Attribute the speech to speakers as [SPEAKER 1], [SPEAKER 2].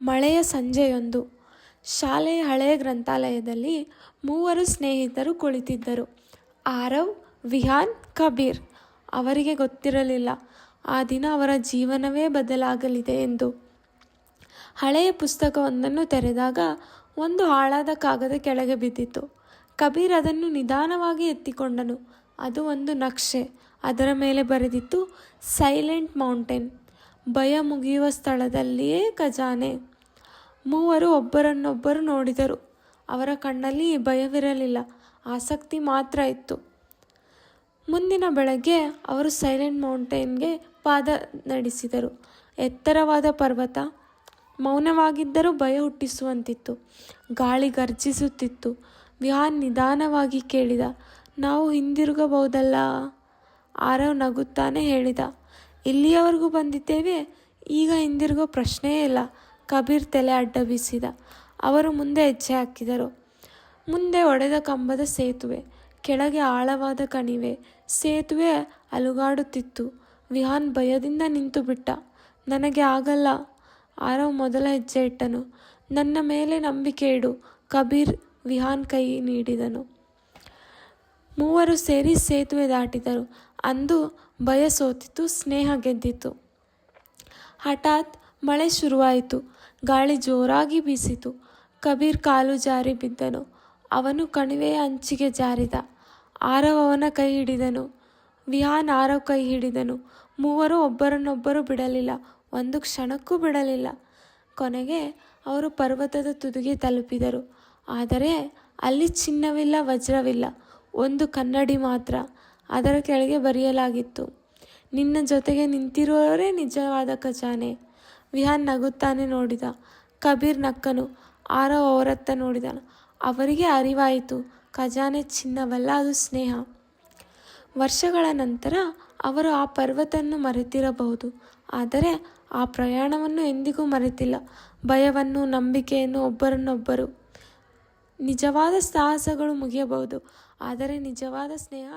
[SPEAKER 1] ಮಳೆಯ ಸಂಜೆಯೊಂದು ಶಾಲೆಯ ಹಳೆಯ ಗ್ರಂಥಾಲಯದಲ್ಲಿ ಮೂವರು ಸ್ನೇಹಿತರು ಕುಳಿತಿದ್ದರು. ಆರವ್, ವಿಹಾನ್, ಕಬೀರ್. ಅವರಿಗೆ ಗೊತ್ತಿರಲಿಲ್ಲ ಆ ದಿನ ಅವರ ಜೀವನವೇ ಬದಲಾಗಲಿದೆ ಎಂದು. ಹಳೆಯ ಪುಸ್ತಕವೊಂದನ್ನು ತೆರೆದಾಗ ಒಂದು ಹಾಳಾದ ಕಾಗದ ಕೆಳಗೆ ಬಿದ್ದಿತು. ಕಬೀರ್ ಅದನ್ನು ನಿಧಾನವಾಗಿ ಎತ್ತಿಕೊಂಡನು. ಅದು ಒಂದು ನಕ್ಷೆ. ಅದರ ಮೇಲೆ ಬರೆದಿತ್ತು, ಸೈಲೆಂಟ್ ಮೌಂಟೇನ್, ಭಯ ಮುಗಿಯುವ ಸ್ಥಳದಲ್ಲಿಯೇ ಖಜಾನೆ. ಮೂವರು ಒಬ್ಬರನ್ನೊಬ್ಬರು ನೋಡಿದರು. ಅವರ ಕಣ್ಣಲ್ಲಿ ಭಯವಿರಲಿಲ್ಲ, ಆಸಕ್ತಿ ಮಾತ್ರ ಇತ್ತು. ಮುಂದಿನ ಬೆಳಗ್ಗೆ ಅವರು ಸೈಲೆಂಟ್ ಮೌಂಟೇನ್ಗೆ ಪಾದ ನಡೆಸಿದರು. ಎತ್ತರವಾದ ಪರ್ವತ, ಮೌನವಾಗಿದ್ದರೂ ಭಯ ಹುಟ್ಟಿಸುವಂತಿತ್ತು. ಗಾಳಿ ಗರ್ಜಿಸುತ್ತಿತ್ತು. ವಿಹಾನ್ ನಿಧಾನವಾಗಿ ಕೇಳಿದ, ನಾವು ಹಿಂದಿರುಗಬಹುದಲ್ಲ? ಆರವ್ ನಗುತ್ತಾನೆ ಹೇಳಿದ, ಇಲ್ಲಿಯವರೆಗೂ ಬಂದಿದ್ದೇವೆ, ಈಗ ಹಿಂದಿರುಗೋ ಪ್ರಶ್ನೆಯೇ ಇಲ್ಲ. ಕಬೀರ್ ತಲೆ ಅಡ್ಡ ಬೀಸಿದ. ಅವರು ಮುಂದೆ ಹೆಜ್ಜೆ ಹಾಕಿದರು. ಮುಂದೆ ಒಡೆದ ಕಂಬದ ಸೇತುವೆ, ಕೆಳಗೆ ಆಳವಾದ ಕಣಿವೆ. ಸೇತುವೆ ಅಲುಗಾಡುತ್ತಿತ್ತು. ವಿಹಾನ್ ಭಯದಿಂದ ನಿಂತು ಬಿಟ್ಟ. ನನಗೆ ಆಗಲ್ಲ. ಆರವ್ ಮೊದಲ ಹೆಜ್ಜೆ ಇಟ್ಟನು. ನನ್ನ ಮೇಲೆ ನಂಬಿಕೆ ಇಡು. ಕಬೀರ್ ವಿಹಾನ್ ಕೈ ನೀಡಿದನು. ಮೂವರು ಸೇರಿ ಸೇತುವೆ ದಾಟಿದರು. ಅಂದು ಭಯ ಸೋತಿತು, ಸ್ನೇಹ ಗೆದ್ದಿತು. ಹಠಾತ್ ಮಳೆ ಶುರುವಾಯಿತು. ಗಾಳಿ ಜೋರಾಗಿ ಬೀಸಿತು. ಕಬೀರ್ ಕಾಲು ಜಾರಿ ಬಿದ್ದನು. ಅವನು ಕಣಿವೆಯ ಅಂಚಿಗೆ ಜಾರಿದ. ಆರವ್ ಅವನ ಕೈ ಹಿಡಿದನು. ವಿಹಾನ್ ಆರವ್ ಕೈ ಹಿಡಿದನು. ಮೂವರು ಒಬ್ಬರನ್ನೊಬ್ಬರು ಬಿಡಲಿಲ್ಲ, ಒಂದು ಕ್ಷಣಕ್ಕೂ ಬಿಡಲಿಲ್ಲ. ಕೊನೆಗೆ ಅವರು ಪರ್ವತದ ತುದಿಗೆ ತಲುಪಿದರು. ಆದರೆ ಅಲ್ಲಿ ಚಿನ್ನವಿಲ್ಲ, ವಜ್ರವಿಲ್ಲ, ಒಂದು ಕನ್ನಡಿ ಮಾತ್ರ. ಅದರ ಕೆಳಗೆ ಬರೆಯಲಾಗಿತ್ತು, ನಿನ್ನ ಜೊತೆಗೆ ನಿಂತಿರುವವರೇ ನಿಜವಾದ ಖಜಾನೆ. ವಿಹಾನ್ ನಗುತ್ತಾನೆ ನೋಡಿದ. ಕಬೀರ್ ನಕ್ಕನು. ಆರವ್ ಅವರತ್ತ ನೋಡಿದನು. ಅವರಿಗೆ ಅರಿವಾಯಿತು, ಖಜಾನೆ ಚಿನ್ನವಲ್ಲ, ಅದು ಸ್ನೇಹ. ವರ್ಷಗಳ ನಂತರ ಅವರು ಆ ಪರ್ವತವನ್ನು ಮರೆತಿರಬಹುದು, ಆದರೆ ಆ ಪ್ರಯಾಣವನ್ನು ಎಂದಿಗೂ ಮರೆತಿಲ್ಲ. ಭಯವನ್ನು, ನಂಬಿಕೆಯನ್ನು, ಒಬ್ಬರನ್ನೊಬ್ಬರು. ನಿಜವಾದ ಸಾಹಸಗಳು ಮುಗಿಯಬಹುದು, ಆದರೆ ನಿಜವಾದ ಸ್ನೇಹ